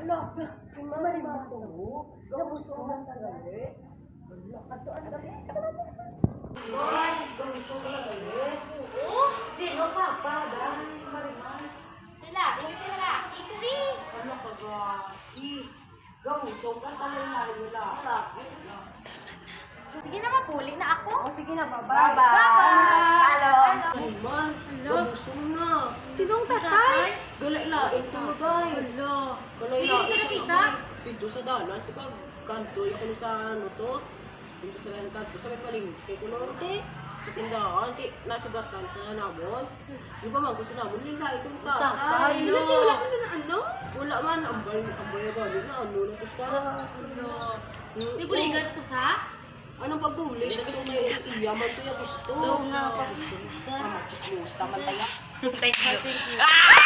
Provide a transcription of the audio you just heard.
Wala ka. Si Mama rin ba ito? Gabuso mo sa gali. Wala ka to. Ano gali? Boy, gabuso mo sa gali. Oo? Sino pa? Dahil Mariman. Lalaki kasi lalaki ka din. Ano ka ba? Gabuso ka sa lalaki. Wala. Sige na, mapuli na ako. O sige na, bye-bye. Bye-bye. Hello. Mariman, gabuso na. Sinong tatay? Galay-lain to mo, day. Hello. Galay-lain Hindi sila kita? Dito sa dalan, kapag kanto, yung sa ano to, dito sa kanto, sa may palingke ko no, sa tindahan, nasugatan sa nanamon. Di ba man, kung sa namon, nilai kong tatay. Wala ka sa ano? Wala man, ambay na gano'n na, ano na to sa. Di buligan ito sa? Anong pagbulig? Ito may iyaman to yung gusto. Oo nga, Gusto. Chismosa man tayo. Thank you.